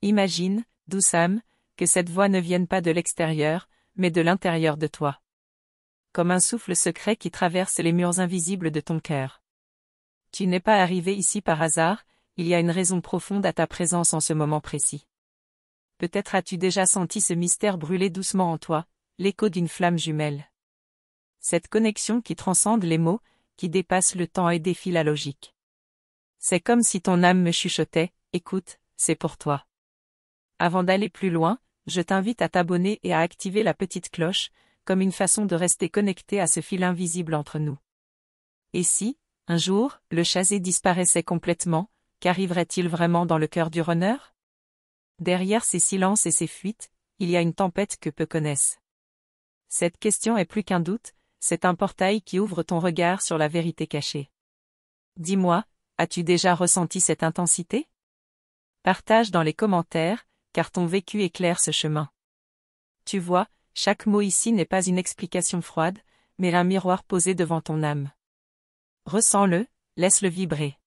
Imagine, douce âme, que cette voix ne vienne pas de l'extérieur, mais de l'intérieur de toi. Comme un souffle secret qui traverse les murs invisibles de ton cœur. Tu n'es pas arrivé ici par hasard, il y a une raison profonde à ta présence en ce moment précis. Peut-être as-tu déjà senti ce mystère brûler doucement en toi, l'écho d'une flamme jumelle. Cette connexion qui transcende les mots, qui dépasse le temps et défie la logique. C'est comme si ton âme me chuchotait, écoute, c'est pour toi. Avant d'aller plus loin, je t'invite à t'abonner et à activer la petite cloche, comme une façon de rester connecté à ce fil invisible entre nous. Et si, un jour, le chasé disparaissait complètement, qu'arriverait-il vraiment dans le cœur du runner? Derrière ces silences et ces fuites, il y a une tempête que peu connaissent. Cette question est plus qu'un doute, c'est un portail qui ouvre ton regard sur la vérité cachée. Dis-moi, as-tu déjà ressenti cette intensité? Partage dans les commentaires, car ton vécu éclaire ce chemin. Tu vois, chaque mot ici n'est pas une explication froide, mais un miroir posé devant ton âme. Ressens-le, laisse-le vibrer.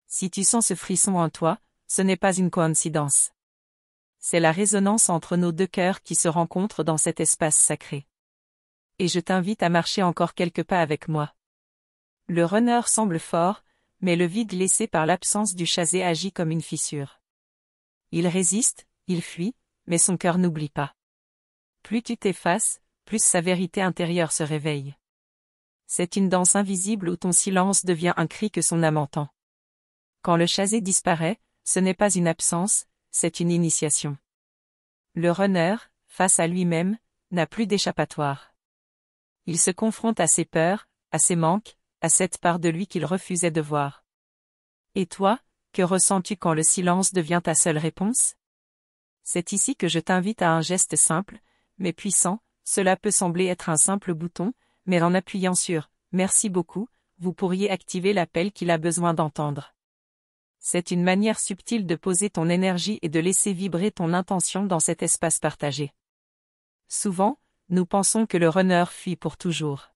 Si tu sens ce frisson en toi, ce n'est pas une coïncidence. C'est la résonance entre nos deux cœurs qui se rencontrent dans cet espace sacré. Et je t'invite à marcher encore quelques pas avec moi. Le runner semble fort, mais le vide laissé par l'absence du chasé agit comme une fissure. Il résiste, il fuit, mais son cœur n'oublie pas. Plus tu t'effaces, plus sa vérité intérieure se réveille. C'est une danse invisible où ton silence devient un cri que son âme entend. Quand le chasé disparaît, ce n'est pas une absence, c'est une initiation. Le runner, face à lui-même, n'a plus d'échappatoire. Il se confronte à ses peurs, à ses manques, à cette part de lui qu'il refusait de voir. Et toi, que ressens-tu quand le silence devient ta seule réponse? C'est ici que je t'invite à un geste simple, mais puissant. Cela peut sembler être un simple bouton, mais en appuyant sur « Merci beaucoup », vous pourriez activer l'appel qu'il a besoin d'entendre. C'est une manière subtile de poser ton énergie et de laisser vibrer ton intention dans cet espace partagé. Souvent, nous pensons que le runner fuit pour toujours.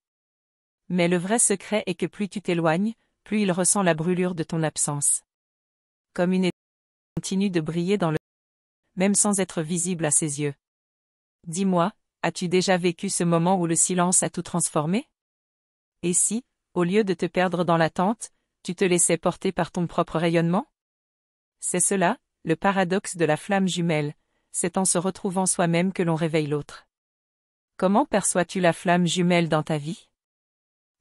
Mais le vrai secret est que plus tu t'éloignes, plus il ressent la brûlure de ton absence. Comme une étoile continue de briller dans le même sans être visible à ses yeux. Dis-moi, as-tu déjà vécu ce moment où le silence a tout transformé? Et si, au lieu de te perdre dans l'attente, tu te laissais porter par ton propre rayonnement? C'est cela, le paradoxe de la flamme jumelle, c'est en se retrouvant soi-même que l'on réveille l'autre. Comment perçois-tu la flamme jumelle dans ta vie?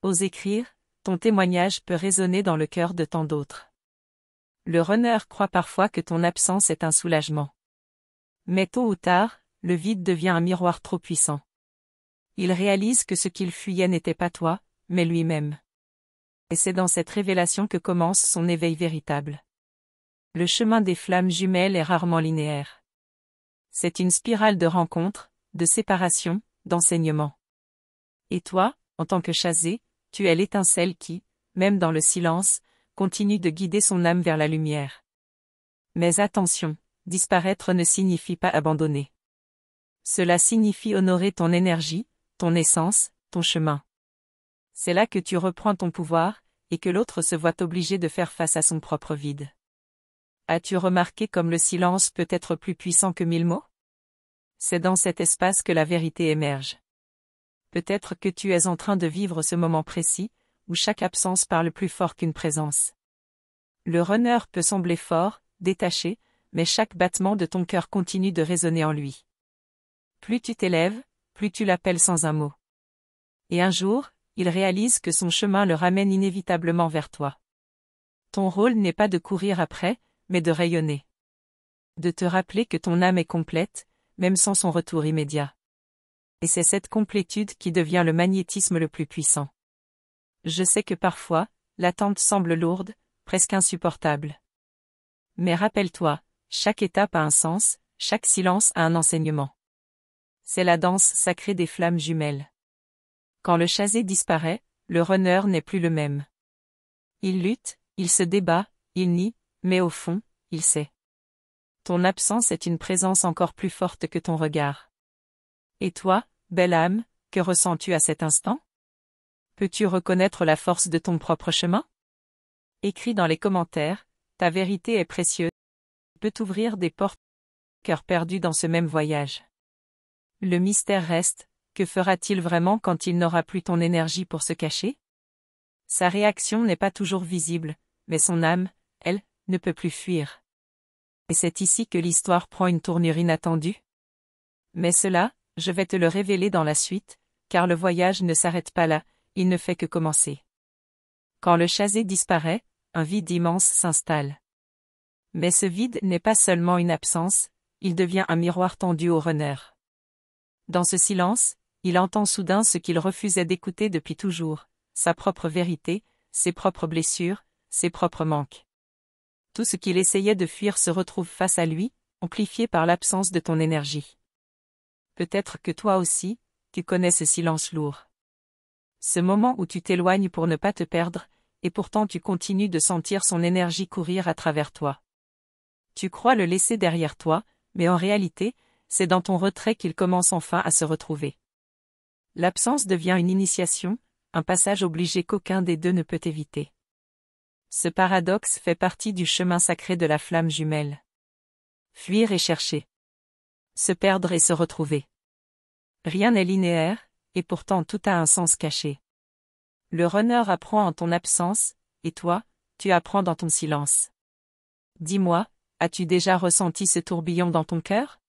Ose écrire, ton témoignage peut résonner dans le cœur de tant d'autres. Le runner croit parfois que ton absence est un soulagement. Mais tôt ou tard, le vide devient un miroir trop puissant. Il réalise que ce qu'il fuyait n'était pas toi, mais lui-même. Et c'est dans cette révélation que commence son éveil véritable. Le chemin des flammes jumelles est rarement linéaire. C'est une spirale de rencontres, de séparation, d'enseignement. Et toi, en tant que chasé, tu es l'étincelle qui, même dans le silence, continue de guider son âme vers la lumière. Mais attention, disparaître ne signifie pas abandonner. Cela signifie honorer ton énergie, ton essence, ton chemin. C'est là que tu reprends ton pouvoir, et que l'autre se voit obligé de faire face à son propre vide. As-tu remarqué comme le silence peut être plus puissant que 1000 mots? C'est dans cet espace que la vérité émerge. Peut-être que tu es en train de vivre ce moment précis, où chaque absence parle plus fort qu'une présence. Le runner peut sembler fort, détaché, mais chaque battement de ton cœur continue de résonner en lui. Plus tu t'élèves, plus tu l'appelles sans un mot. Et un jour, il réalise que son chemin le ramène inévitablement vers toi. Ton rôle n'est pas de courir après, mais de rayonner. De te rappeler que ton âme est complète, même sans son retour immédiat. Et c'est cette complétude qui devient le magnétisme le plus puissant. Je sais que parfois, l'attente semble lourde, presque insupportable. Mais rappelle-toi, chaque étape a un sens, chaque silence a un enseignement. C'est la danse sacrée des flammes jumelles. Quand le chasé disparaît, le runner n'est plus le même. Il lutte, il se débat, il nie, mais au fond, il sait. Ton absence est une présence encore plus forte que ton regard. Et toi, belle âme, que ressens-tu à cet instant? Peux-tu reconnaître la force de ton propre chemin? Écris dans les commentaires, ta vérité est précieuse, peut ouvrir des portes cœur perdu dans ce même voyage. Le mystère reste, que fera-t-il vraiment quand il n'aura plus ton énergie pour se cacher? Sa réaction n'est pas toujours visible, mais son âme, elle, ne peut plus fuir. Et c'est ici que l'histoire prend une tournure inattendue. Mais cela, je vais te le révéler dans la suite, car le voyage ne s'arrête pas là, il ne fait que commencer. Quand le chasé disparaît, un vide immense s'installe. Mais ce vide n'est pas seulement une absence, il devient un miroir tendu au runner. Dans ce silence, il entend soudain ce qu'il refusait d'écouter depuis toujours, sa propre vérité, ses propres blessures, ses propres manques. Tout ce qu'il essayait de fuir se retrouve face à lui, amplifié par l'absence de ton énergie. Peut-être que toi aussi, tu connais ce silence lourd. Ce moment où tu t'éloignes pour ne pas te perdre, et pourtant tu continues de sentir son énergie courir à travers toi. Tu crois le laisser derrière toi, mais en réalité, c'est dans ton retrait qu'il commence enfin à se retrouver. L'absence devient une initiation, un passage obligé qu'aucun des deux ne peut éviter. Ce paradoxe fait partie du chemin sacré de la flamme jumelle. Fuir et chercher. Se perdre et se retrouver. Rien n'est linéaire, et pourtant tout a un sens caché. Le runner apprend en ton absence, et toi, tu apprends dans ton silence. Dis-moi, as-tu déjà ressenti ce tourbillon dans ton cœur?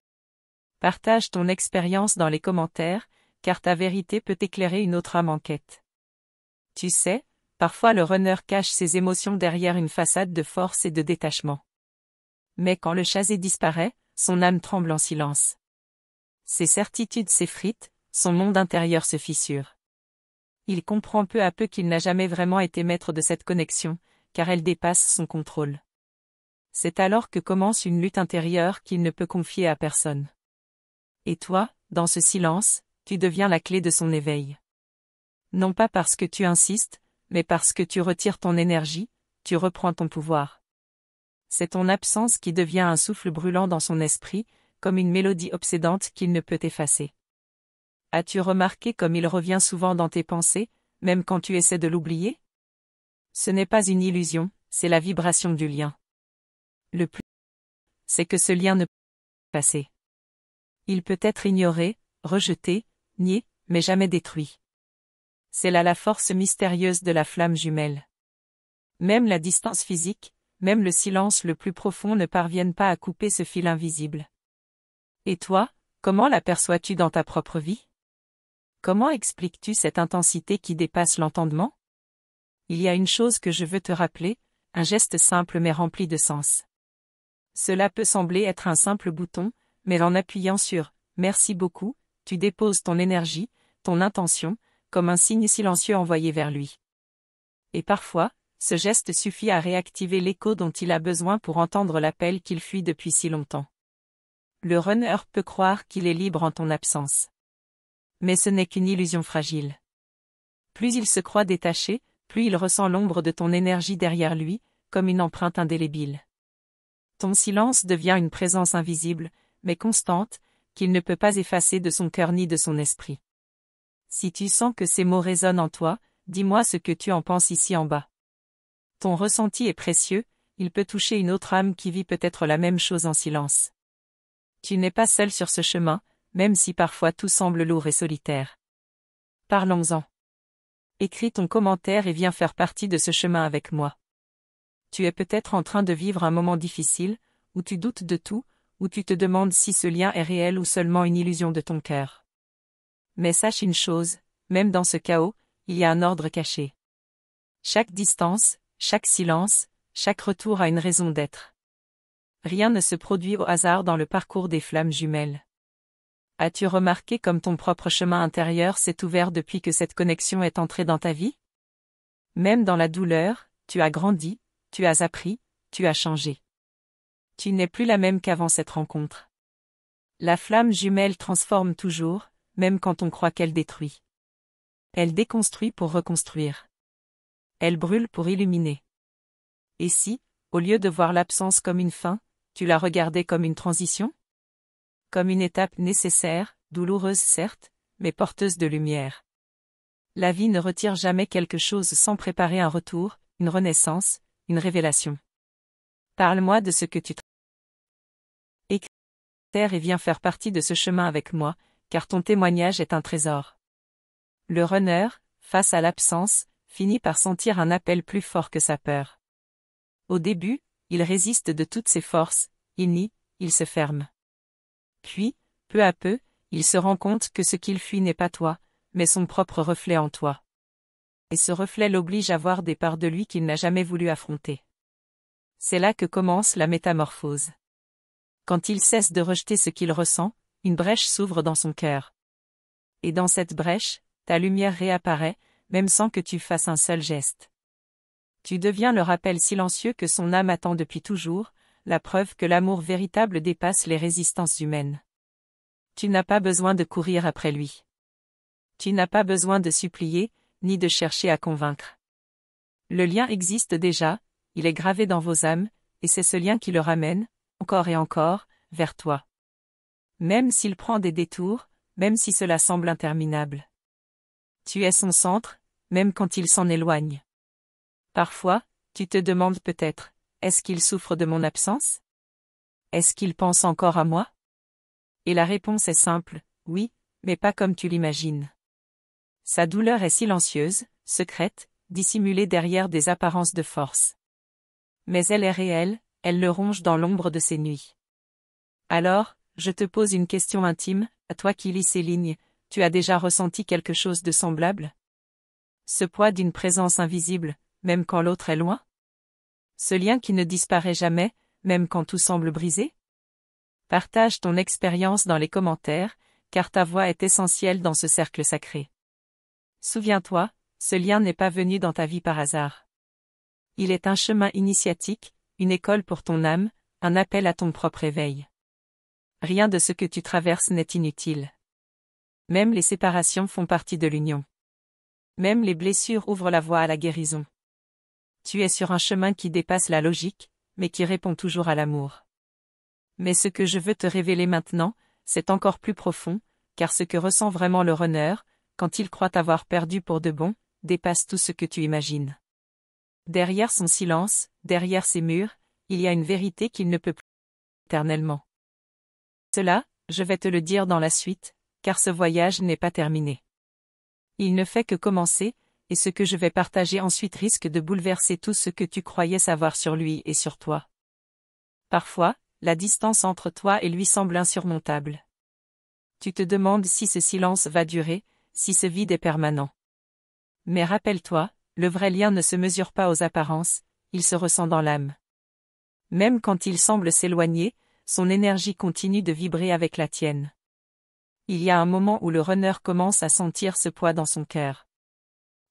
Partage ton expérience dans les commentaires, car ta vérité peut éclairer une autre âme en quête. Tu sais, parfois le runner cache ses émotions derrière une façade de force et de détachement. Mais quand le chasé disparaît, son âme tremble en silence. Ses certitudes s'effritent, son monde intérieur se fissure. Il comprend peu à peu qu'il n'a jamais vraiment été maître de cette connexion, car elle dépasse son contrôle. C'est alors que commence une lutte intérieure qu'il ne peut confier à personne. Et toi, dans ce silence, tu deviens la clé de son éveil. Non pas parce que tu insistes, mais parce que tu retires ton énergie, tu reprends ton pouvoir. C'est ton absence qui devient un souffle brûlant dans son esprit, comme une mélodie obsédante qu'il ne peut effacer. As-tu remarqué comme il revient souvent dans tes pensées, même quand tu essaies de l'oublier? Ce n'est pas une illusion, c'est la vibration du lien. Le plus, c'est que ce lien ne peut pas passer. Il peut être ignoré, rejeté, nié, mais jamais détruit. C'est là la force mystérieuse de la flamme jumelle. Même la distance physique, même le silence le plus profond ne parviennent pas à couper ce fil invisible. Et toi, comment l'aperçois-tu dans ta propre vie? Comment expliques-tu cette intensité qui dépasse l'entendement? Il y a une chose que je veux te rappeler, un geste simple mais rempli de sens. Cela peut sembler être un simple bouton, mais en appuyant sur « Merci beaucoup », tu déposes ton énergie, ton intention, comme un signe silencieux envoyé vers lui. Et parfois, ce geste suffit à réactiver l'écho dont il a besoin pour entendre l'appel qu'il fuit depuis si longtemps. Le runner peut croire qu'il est libre en ton absence. Mais ce n'est qu'une illusion fragile. Plus il se croit détaché, plus il ressent l'ombre de ton énergie derrière lui, comme une empreinte indélébile. Ton silence devient une présence invisible, mais constante, qu'il ne peut pas effacer de son cœur ni de son esprit. Si tu sens que ces mots résonnent en toi, dis-moi ce que tu en penses ici en bas. Ton ressenti est précieux, il peut toucher une autre âme qui vit peut-être la même chose en silence. Tu n'es pas seul sur ce chemin, même si parfois tout semble lourd et solitaire. Parlons-en. Écris ton commentaire et viens faire partie de ce chemin avec moi. Tu es peut-être en train de vivre un moment difficile, où tu doutes de tout, où tu te demandes si ce lien est réel ou seulement une illusion de ton cœur. Mais sache une chose, même dans ce chaos, il y a un ordre caché. Chaque distance, chaque silence, chaque retour a une raison d'être. Rien ne se produit au hasard dans le parcours des flammes jumelles. As-tu remarqué comme ton propre chemin intérieur s'est ouvert depuis que cette connexion est entrée dans ta vie? Même dans la douleur, tu as grandi, tu as appris, tu as changé. Tu n'es plus la même qu'avant cette rencontre. La flamme jumelle transforme toujours, même quand on croit qu'elle détruit. Elle déconstruit pour reconstruire. Elle brûle pour illuminer. Et si, au lieu de voir l'absence comme une fin, tu la regardais comme une transition? Comme une étape nécessaire, douloureuse certes, mais porteuse de lumière. La vie ne retire jamais quelque chose sans préparer un retour, une renaissance, une révélation. Parle-moi de ce que tu terre et viens faire partie de ce chemin avec moi, car ton témoignage est un trésor. Le runner, face à l'absence, finit par sentir un appel plus fort que sa peur. Au début, il résiste de toutes ses forces, il nie, il se ferme. Puis, peu à peu, il se rend compte que ce qu'il fuit n'est pas toi, mais son propre reflet en toi. Et ce reflet l'oblige à voir des parts de lui qu'il n'a jamais voulu affronter. C'est là que commence la métamorphose. Quand il cesse de rejeter ce qu'il ressent, une brèche s'ouvre dans son cœur. Et dans cette brèche, ta lumière réapparaît, même sans que tu fasses un seul geste. Tu deviens le rappel silencieux que son âme attend depuis toujours, la preuve que l'amour véritable dépasse les résistances humaines. Tu n'as pas besoin de courir après lui. Tu n'as pas besoin de supplier, ni de chercher à convaincre. Le lien existe déjà, il est gravé dans vos âmes, et c'est ce lien qui le ramène, encore et encore, vers toi. Même s'il prend des détours, même si cela semble interminable. Tu es son centre, même quand il s'en éloigne. Parfois, tu te demandes peut-être, est-ce qu'il souffre de mon absence? Est-ce qu'il pense encore à moi? Et la réponse est simple, oui, mais pas comme tu l'imagines. Sa douleur est silencieuse, secrète, dissimulée derrière des apparences de force. Mais elle est réelle, elle le ronge dans l'ombre de ses nuits. Alors, je te pose une question intime, à toi qui lis ces lignes, tu as déjà ressenti quelque chose de semblable? Ce poids d'une présence invisible, même quand l'autre est loin? Ce lien qui ne disparaît jamais, même quand tout semble brisé? Partage ton expérience dans les commentaires, car ta voix est essentielle dans ce cercle sacré. Souviens-toi, ce lien n'est pas venu dans ta vie par hasard. Il est un chemin initiatique, une école pour ton âme, un appel à ton propre éveil. Rien de ce que tu traverses n'est inutile. Même les séparations font partie de l'union. Même les blessures ouvrent la voie à la guérison. Tu es sur un chemin qui dépasse la logique, mais qui répond toujours à l'amour. Mais ce que je veux te révéler maintenant, c'est encore plus profond, car ce que ressent vraiment le runner, quand il croit avoir perdu pour de bon, dépasse tout ce que tu imagines. Derrière son silence, derrière ses murs, il y a une vérité qu'il ne peut plus éternellement. Cela, je vais te le dire dans la suite, car ce voyage n'est pas terminé. Il ne fait que commencer, et ce que je vais partager ensuite risque de bouleverser tout ce que tu croyais savoir sur lui et sur toi. Parfois, la distance entre toi et lui semble insurmontable. Tu te demandes si ce silence va durer, si ce vide est permanent. Mais rappelle-toi, le vrai lien ne se mesure pas aux apparences, il se ressent dans l'âme. Même quand il semble s'éloigner, son énergie continue de vibrer avec la tienne. Il y a un moment où le runner commence à sentir ce poids dans son cœur.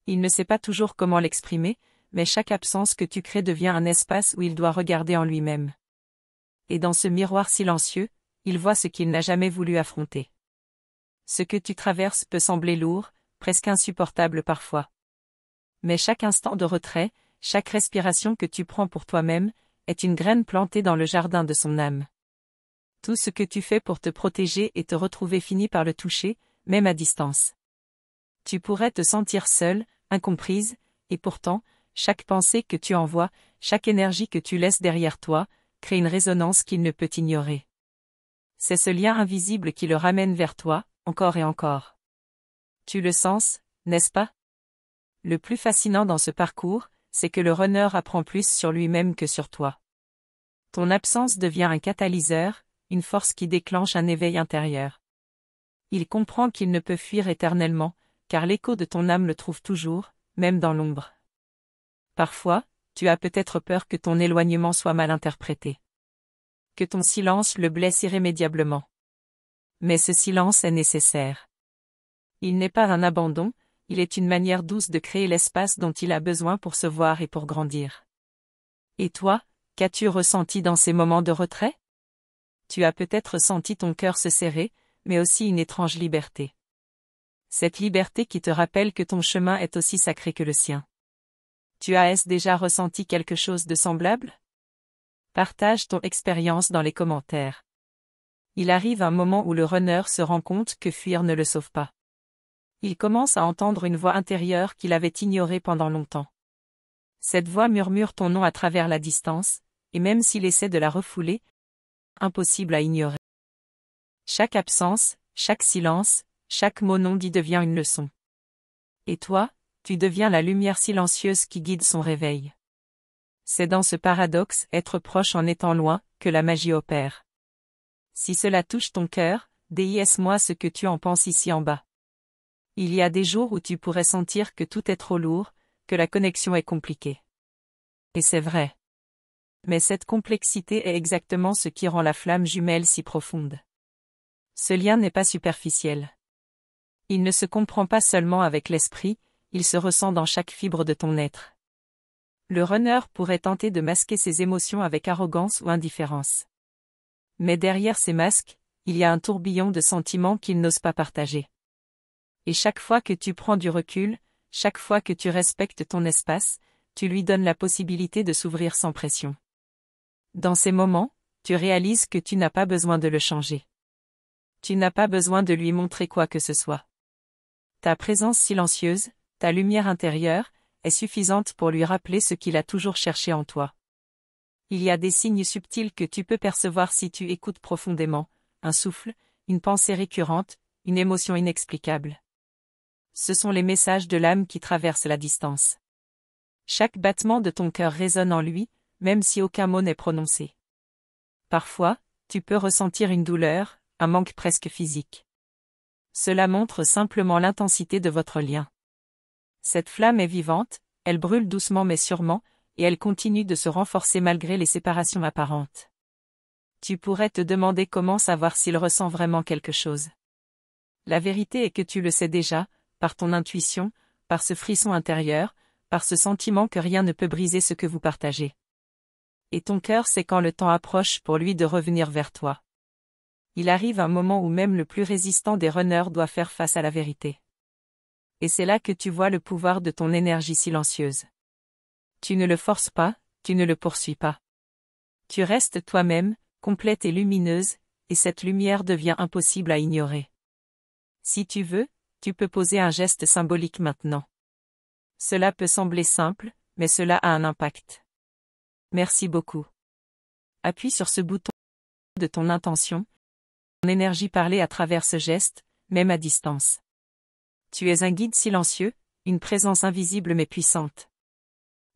Il ne sait pas toujours comment l'exprimer, mais chaque absence que tu crées devient un espace où il doit regarder en lui-même. Et dans ce miroir silencieux, il voit ce qu'il n'a jamais voulu affronter. Ce que tu traverses peut sembler lourd, presque insupportable parfois. Mais chaque instant de retrait, chaque respiration que tu prends pour toi-même, est une graine plantée dans le jardin de son âme. Tout ce que tu fais pour te protéger et te retrouver finit par le toucher, même à distance. Tu pourrais te sentir seule, incomprise, et pourtant, chaque pensée que tu envoies, chaque énergie que tu laisses derrière toi, crée une résonance qu'il ne peut ignorer. C'est ce lien invisible qui le ramène vers toi, encore et encore. Tu le sens, n'est-ce pas? Le plus fascinant dans ce parcours, c'est que le runner apprend plus sur lui-même que sur toi. Ton absence devient un catalyseur, une force qui déclenche un éveil intérieur. Il comprend qu'il ne peut fuir éternellement, car l'écho de ton âme le trouve toujours, même dans l'ombre. Parfois, tu as peut-être peur que ton éloignement soit mal interprété. Que ton silence le blesse irrémédiablement. Mais ce silence est nécessaire. Il n'est pas un abandon, il est une manière douce de créer l'espace dont il a besoin pour se voir et pour grandir. Et toi, qu'as-tu ressenti dans ces moments de retrait? Tu as peut-être senti ton cœur se serrer, mais aussi une étrange liberté. Cette liberté qui te rappelle que ton chemin est aussi sacré que le sien. Tu as déjà ressenti quelque chose de semblable? Partage ton expérience dans les commentaires. Il arrive un moment où le runner se rend compte que fuir ne le sauve pas. Il commence à entendre une voix intérieure qu'il avait ignorée pendant longtemps. Cette voix murmure ton nom à travers la distance, et même s'il essaie de la refouler, impossible à ignorer. Chaque absence, chaque silence, chaque mot non dit devient une leçon. Et toi, tu deviens la lumière silencieuse qui guide son réveil. C'est dans ce paradoxe, être proche en étant loin, que la magie opère. Si cela touche ton cœur, dis-moi ce que tu en penses ici en bas. Il y a des jours où tu pourrais sentir que tout est trop lourd, que la connexion est compliquée. Et c'est vrai. Mais cette complexité est exactement ce qui rend la flamme jumelle si profonde. Ce lien n'est pas superficiel. Il ne se comprend pas seulement avec l'esprit, il se ressent dans chaque fibre de ton être. Le runner pourrait tenter de masquer ses émotions avec arrogance ou indifférence. Mais derrière ces masques, il y a un tourbillon de sentiments qu'il n'ose pas partager. Et chaque fois que tu prends du recul, chaque fois que tu respectes ton espace, tu lui donnes la possibilité de s'ouvrir sans pression. Dans ces moments, tu réalises que tu n'as pas besoin de le changer. Tu n'as pas besoin de lui montrer quoi que ce soit. Ta présence silencieuse, ta lumière intérieure, est suffisante pour lui rappeler ce qu'il a toujours cherché en toi. Il y a des signes subtils que tu peux percevoir si tu écoutes profondément, un souffle, une pensée récurrente, une émotion inexplicable. Ce sont les messages de l'âme qui traversent la distance. Chaque battement de ton cœur résonne en lui, même si aucun mot n'est prononcé. Parfois, tu peux ressentir une douleur, un manque presque physique. Cela montre simplement l'intensité de votre lien. Cette flamme est vivante, elle brûle doucement mais sûrement, et elle continue de se renforcer malgré les séparations apparentes. Tu pourrais te demander comment savoir s'il ressent vraiment quelque chose. La vérité est que tu le sais déjà, par ton intuition, par ce frisson intérieur, par ce sentiment que rien ne peut briser ce que vous partagez. Et ton cœur sait quand le temps approche pour lui de revenir vers toi. Il arrive un moment où même le plus résistant des runners doit faire face à la vérité. Et c'est là que tu vois le pouvoir de ton énergie silencieuse. Tu ne le forces pas, tu ne le poursuis pas. Tu restes toi-même, complète et lumineuse, et cette lumière devient impossible à ignorer. Si tu veux, tu peux poser un geste symbolique maintenant. Cela peut sembler simple, mais cela a un impact. Merci beaucoup. Appuie sur ce bouton de ton intention, ton énergie parlée à travers ce geste, même à distance. Tu es un guide silencieux, une présence invisible mais puissante.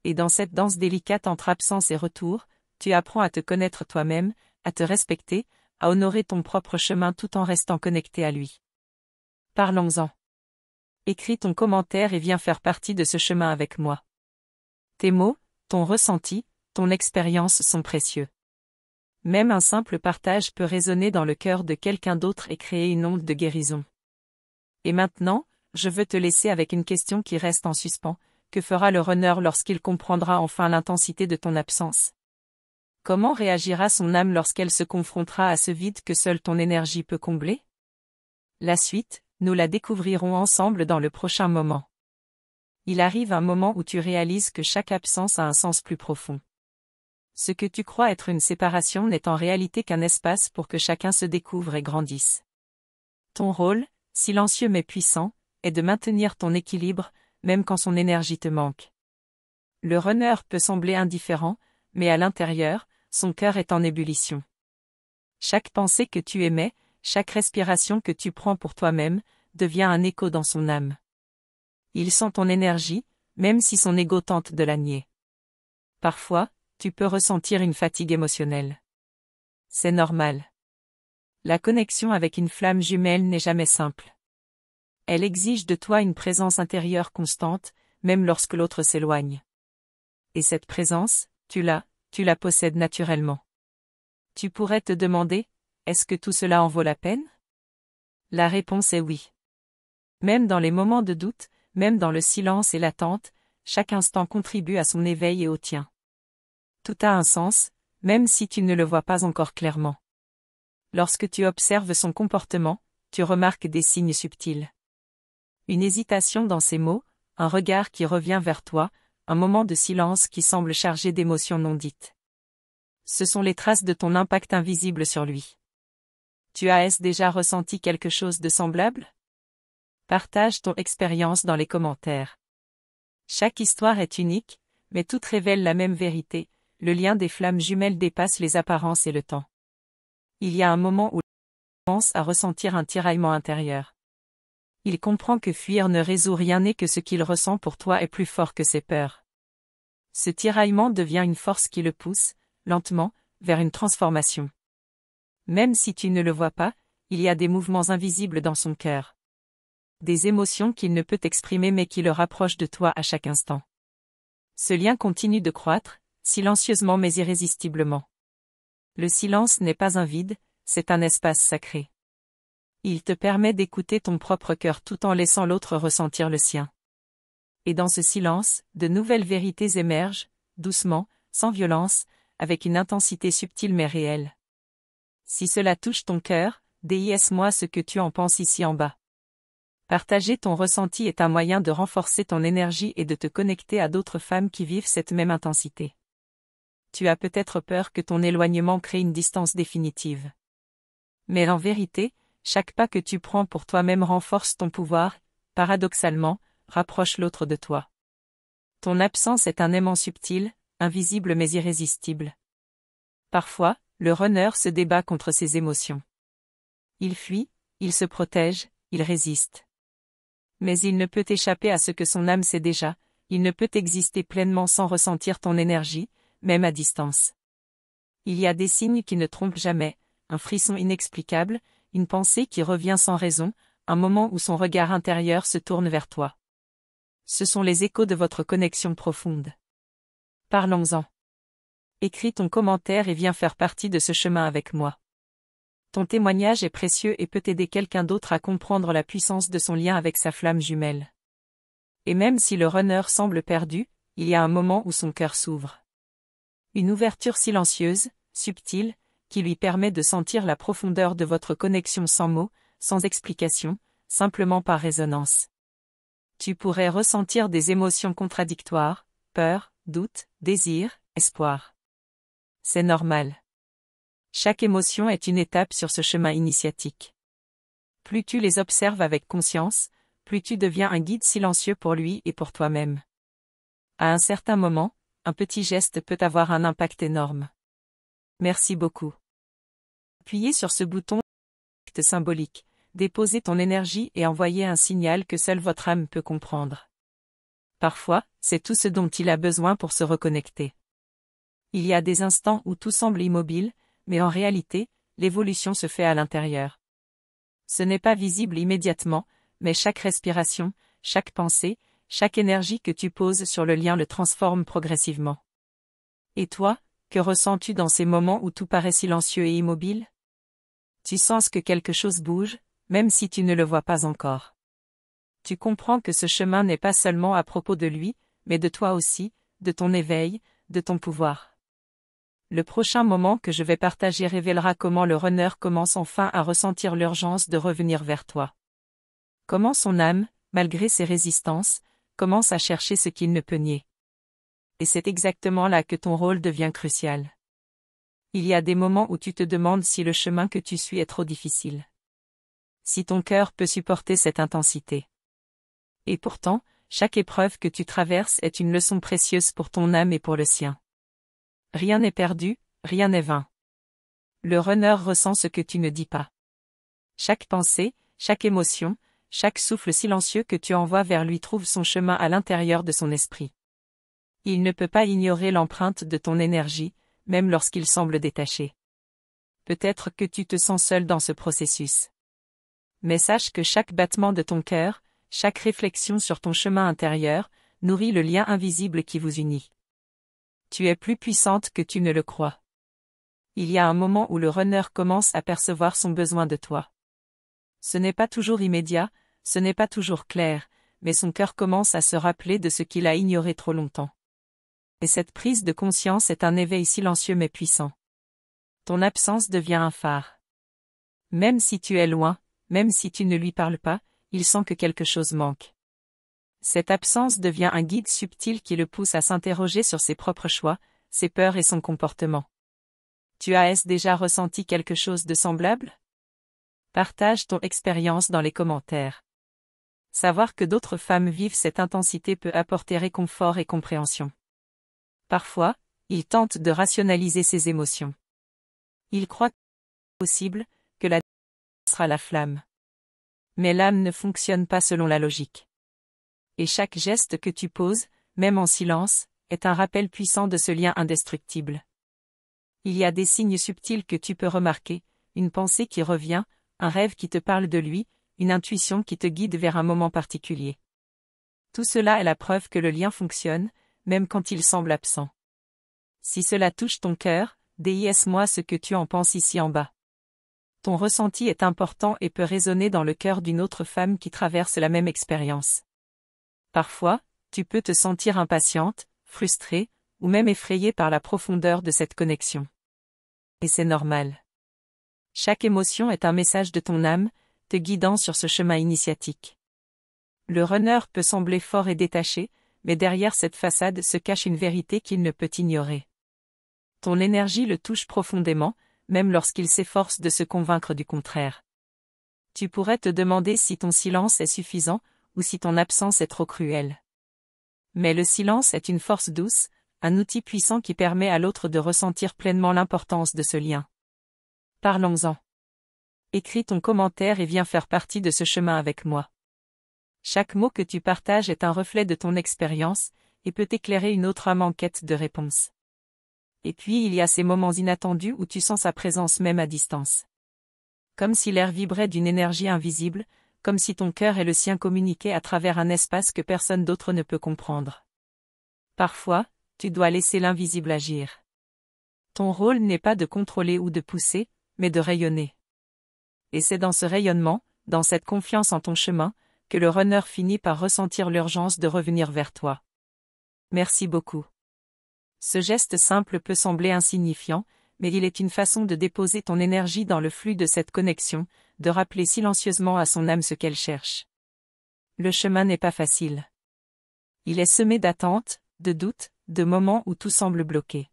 Et dans cette danse délicate entre absence et retour, tu apprends à te connaître toi-même, à te respecter, à honorer ton propre chemin tout en restant connecté à lui. Parlons-en. Écris ton commentaire et viens faire partie de ce chemin avec moi. Tes mots, ton ressenti, ton expérience sont précieux. Même un simple partage peut résonner dans le cœur de quelqu'un d'autre et créer une onde de guérison. Et maintenant, je veux te laisser avec une question qui reste en suspens. Que fera le runner lorsqu'il comprendra enfin l'intensité de ton absence? Comment réagira son âme lorsqu'elle se confrontera à ce vide que seule ton énergie peut combler? La suite, nous la découvrirons ensemble dans le prochain moment. Il arrive un moment où tu réalises que chaque absence a un sens plus profond. Ce que tu crois être une séparation n'est en réalité qu'un espace pour que chacun se découvre et grandisse. Ton rôle, silencieux mais puissant, est de maintenir ton équilibre, même quand son énergie te manque. Le runner peut sembler indifférent, mais à l'intérieur, son cœur est en ébullition. Chaque pensée que tu émets, chaque respiration que tu prends pour toi-même, devient un écho dans son âme. Il sent ton énergie, même si son ego tente de la nier. Parfois, tu peux ressentir une fatigue émotionnelle. C'est normal. La connexion avec une flamme jumelle n'est jamais simple. Elle exige de toi une présence intérieure constante, même lorsque l'autre s'éloigne. Et cette présence, tu la possèdes naturellement. Tu pourrais te demander, est-ce que tout cela en vaut la peine? La réponse est oui. Même dans les moments de doute, même dans le silence et l'attente, chaque instant contribue à son éveil et au tien. Tout a un sens, même si tu ne le vois pas encore clairement. Lorsque tu observes son comportement, tu remarques des signes subtils. Une hésitation dans ses mots, un regard qui revient vers toi, un moment de silence qui semble chargé d'émotions non dites. Ce sont les traces de ton impact invisible sur lui. Tu as déjà ressenti quelque chose de semblable? Partage ton expérience dans les commentaires. Chaque histoire est unique, mais toutes révèlent la même vérité, le lien des flammes jumelles dépasse les apparences et le temps. Il y a un moment où commence à ressentir un tiraillement intérieur. Il comprend que fuir ne résout rien et que ce qu'il ressent pour toi est plus fort que ses peurs. Ce tiraillement devient une force qui le pousse, lentement, vers une transformation. Même si tu ne le vois pas, il y a des mouvements invisibles dans son cœur. Des émotions qu'il ne peut exprimer mais qui le rapprochent de toi à chaque instant. Ce lien continue de croître, silencieusement mais irrésistiblement. Le silence n'est pas un vide, c'est un espace sacré. Il te permet d'écouter ton propre cœur tout en laissant l'autre ressentir le sien. Et dans ce silence, de nouvelles vérités émergent, doucement, sans violence, avec une intensité subtile mais réelle. Si cela touche ton cœur, dis-moi ce que tu en penses ici en bas. Partager ton ressenti est un moyen de renforcer ton énergie et de te connecter à d'autres femmes qui vivent cette même intensité. Tu as peut-être peur que ton éloignement crée une distance définitive. Mais en vérité, chaque pas que tu prends pour toi-même renforce ton pouvoir, paradoxalement, rapproche l'autre de toi. Ton absence est un aimant subtil, invisible mais irrésistible. Parfois, le runner se débat contre ses émotions. Il fuit, il se protège, il résiste. Mais il ne peut échapper à ce que son âme sait déjà, il ne peut exister pleinement sans ressentir ton énergie, même à distance. Il y a des signes qui ne trompent jamais, un frisson inexplicable, une pensée qui revient sans raison, un moment où son regard intérieur se tourne vers toi. Ce sont les échos de votre connexion profonde. Parlons-en. Écris ton commentaire et viens faire partie de ce chemin avec moi. Ton témoignage est précieux et peut aider quelqu'un d'autre à comprendre la puissance de son lien avec sa flamme jumelle. Et même si le runner semble perdu, il y a un moment où son cœur s'ouvre. Une ouverture silencieuse, subtile, qui lui permet de sentir la profondeur de votre connexion sans mots, sans explication, simplement par résonance. Tu pourrais ressentir des émotions contradictoires, peur, doute, désir, espoir. C'est normal. Chaque émotion est une étape sur ce chemin initiatique. Plus tu les observes avec conscience, plus tu deviens un guide silencieux pour lui et pour toi-même. À un certain moment, un petit geste peut avoir un impact énorme. Merci beaucoup. Appuyez sur ce bouton acte symbolique, déposez ton énergie et envoyez un signal que seule votre âme peut comprendre. Parfois, c'est tout ce dont il a besoin pour se reconnecter. Il y a des instants où tout semble immobile, mais en réalité, l'évolution se fait à l'intérieur. Ce n'est pas visible immédiatement, mais chaque respiration, chaque pensée, chaque énergie que tu poses sur le lien le transforme progressivement. Et toi, que ressens-tu dans ces moments où tout paraît silencieux et immobile? Tu sens que quelque chose bouge, même si tu ne le vois pas encore. Tu comprends que ce chemin n'est pas seulement à propos de lui, mais de toi aussi, de ton éveil, de ton pouvoir. Le prochain moment que je vais partager révélera comment le runner commence enfin à ressentir l'urgence de revenir vers toi. Comment son âme, malgré ses résistances, commence à chercher ce qu'il ne peut nier. Et c'est exactement là que ton rôle devient crucial. Il y a des moments où tu te demandes si le chemin que tu suis est trop difficile. Si ton cœur peut supporter cette intensité. Et pourtant, chaque épreuve que tu traverses est une leçon précieuse pour ton âme et pour le sien. Rien n'est perdu, rien n'est vain. Le runner ressent ce que tu ne dis pas. Chaque pensée, chaque émotion, chaque souffle silencieux que tu envoies vers lui trouve son chemin à l'intérieur de son esprit. Il ne peut pas ignorer l'empreinte de ton énergie, même lorsqu'il semble détaché. Peut-être que tu te sens seul dans ce processus. Mais sache que chaque battement de ton cœur, chaque réflexion sur ton chemin intérieur, nourrit le lien invisible qui vous unit. Tu es plus puissante que tu ne le crois. Il y a un moment où le runner commence à percevoir son besoin de toi. Ce n'est pas toujours immédiat, ce n'est pas toujours clair, mais son cœur commence à se rappeler de ce qu'il a ignoré trop longtemps. Et cette prise de conscience est un éveil silencieux mais puissant. Ton absence devient un phare. Même si tu es loin, même si tu ne lui parles pas, il sent que quelque chose manque. Cette absence devient un guide subtil qui le pousse à s'interroger sur ses propres choix, ses peurs et son comportement. Tu as déjà ressenti quelque chose de semblable? Partage ton expérience dans les commentaires. Savoir que d'autres femmes vivent cette intensité peut apporter réconfort et compréhension. Parfois, il tente de rationaliser ses émotions. Il croit possible que la lancera la flamme. Mais l'âme ne fonctionne pas selon la logique. Et chaque geste que tu poses, même en silence, est un rappel puissant de ce lien indestructible. Il y a des signes subtils que tu peux remarquer, une pensée qui revient, un rêve qui te parle de lui, une intuition qui te guide vers un moment particulier. Tout cela est la preuve que le lien fonctionne, même quand il semble absent. Si cela touche ton cœur, dis-moi ce que tu en penses ici en bas. Ton ressenti est important et peut résonner dans le cœur d'une autre femme qui traverse la même expérience. Parfois, tu peux te sentir impatiente, frustrée, ou même effrayée par la profondeur de cette connexion. Et c'est normal. Chaque émotion est un message de ton âme, te guidant sur ce chemin initiatique. Le runner peut sembler fort et détaché, mais derrière cette façade se cache une vérité qu'il ne peut ignorer. Ton énergie le touche profondément, même lorsqu'il s'efforce de se convaincre du contraire. Tu pourrais te demander si ton silence est suffisant, ou si ton absence est trop cruelle. Mais le silence est une force douce, un outil puissant qui permet à l'autre de ressentir pleinement l'importance de ce lien. Parlons-en. Écris ton commentaire et viens faire partie de ce chemin avec moi. Chaque mot que tu partages est un reflet de ton expérience, et peut éclairer une autre âme en quête de réponse. Et puis il y a ces moments inattendus où tu sens sa présence même à distance. Comme si l'air vibrait d'une énergie invisible, comme si ton cœur et le sien communiquaient à travers un espace que personne d'autre ne peut comprendre. Parfois, tu dois laisser l'invisible agir. Ton rôle n'est pas de contrôler ou de pousser, mais de rayonner. Et c'est dans ce rayonnement, dans cette confiance en ton chemin, que le runner finit par ressentir l'urgence de revenir vers toi. Merci beaucoup. Ce geste simple peut sembler insignifiant, mais il est une façon de déposer ton énergie dans le flux de cette connexion, de rappeler silencieusement à son âme ce qu'elle cherche. Le chemin n'est pas facile. Il est semé d'attentes, de doutes, de moments où tout semble bloqué.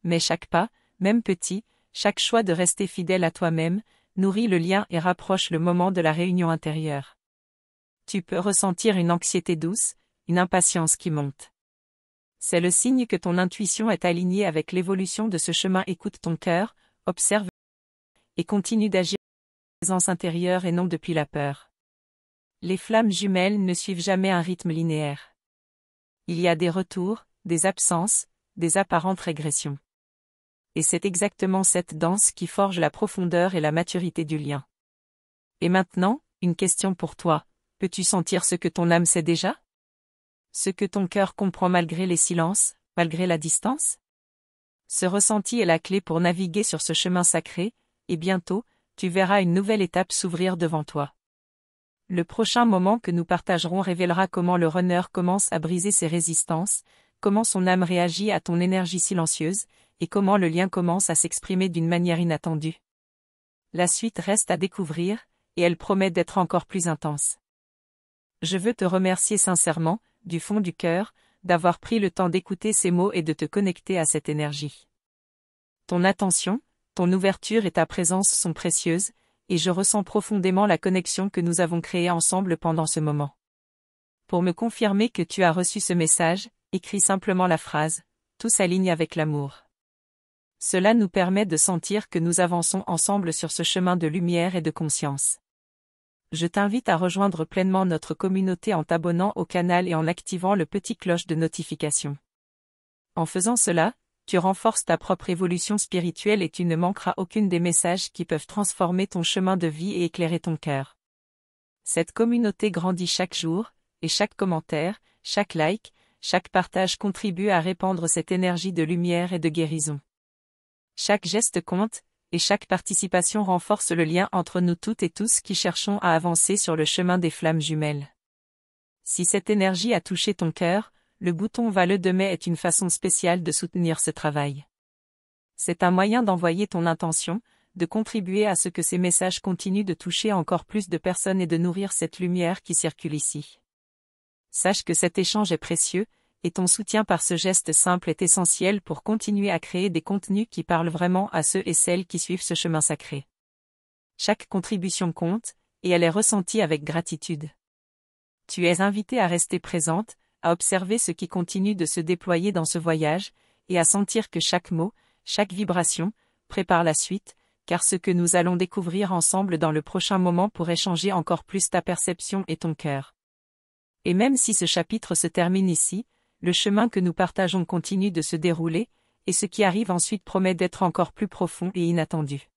Mais chaque pas, même petit, chaque choix de rester fidèle à toi-même, nourrit le lien et rapproche le moment de la réunion intérieure. Tu peux ressentir une anxiété douce, une impatience qui monte. C'est le signe que ton intuition est alignée avec l'évolution de ce chemin. Écoute ton cœur, observe et continue d'agir depuis la présence intérieure et non depuis la peur. Les flammes jumelles ne suivent jamais un rythme linéaire. Il y a des retours, des absences, des apparentes régressions. Et c'est exactement cette danse qui forge la profondeur et la maturité du lien. Et maintenant, une question pour toi. Peux-tu sentir ce que ton âme sait déjà? Ce que ton cœur comprend malgré les silences, malgré la distance? Ce ressenti est la clé pour naviguer sur ce chemin sacré, et bientôt, tu verras une nouvelle étape s'ouvrir devant toi. Le prochain moment que nous partagerons révélera comment le runner commence à briser ses résistances, comment son âme réagit à ton énergie silencieuse, et comment le lien commence à s'exprimer d'une manière inattendue. La suite reste à découvrir, et elle promet d'être encore plus intense. Je veux te remercier sincèrement, du fond du cœur, d'avoir pris le temps d'écouter ces mots et de te connecter à cette énergie. Ton attention, ton ouverture et ta présence sont précieuses, et je ressens profondément la connexion que nous avons créée ensemble pendant ce moment. Pour me confirmer que tu as reçu ce message, écris simplement la phrase « Tout s'aligne avec l'amour ». Cela nous permet de sentir que nous avançons ensemble sur ce chemin de lumière et de conscience. Je t'invite à rejoindre pleinement notre communauté en t'abonnant au canal et en activant le petit cloche de notification. En faisant cela, tu renforces ta propre évolution spirituelle et tu ne manqueras aucune des messages qui peuvent transformer ton chemin de vie et éclairer ton cœur. Cette communauté grandit chaque jour, et chaque commentaire, chaque like, chaque partage contribue à répandre cette énergie de lumière et de guérison. Chaque geste compte, et chaque participation renforce le lien entre nous toutes et tous qui cherchons à avancer sur le chemin des flammes jumelles. Si cette énergie a touché ton cœur, le bouton Vale de mai est une façon spéciale de soutenir ce travail. C'est un moyen d'envoyer ton intention, de contribuer à ce que ces messages continuent de toucher encore plus de personnes et de nourrir cette lumière qui circule ici. Sache que cet échange est précieux, et ton soutien par ce geste simple est essentiel pour continuer à créer des contenus qui parlent vraiment à ceux et celles qui suivent ce chemin sacré. Chaque contribution compte, et elle est ressentie avec gratitude. Tu es invité à rester présente, à observer ce qui continue de se déployer dans ce voyage, et à sentir que chaque mot, chaque vibration, prépare la suite, car ce que nous allons découvrir ensemble dans le prochain moment pourrait changer encore plus ta perception et ton cœur. Et même si ce chapitre se termine ici, le chemin que nous partageons continue de se dérouler, et ce qui arrive ensuite promet d'être encore plus profond et inattendu.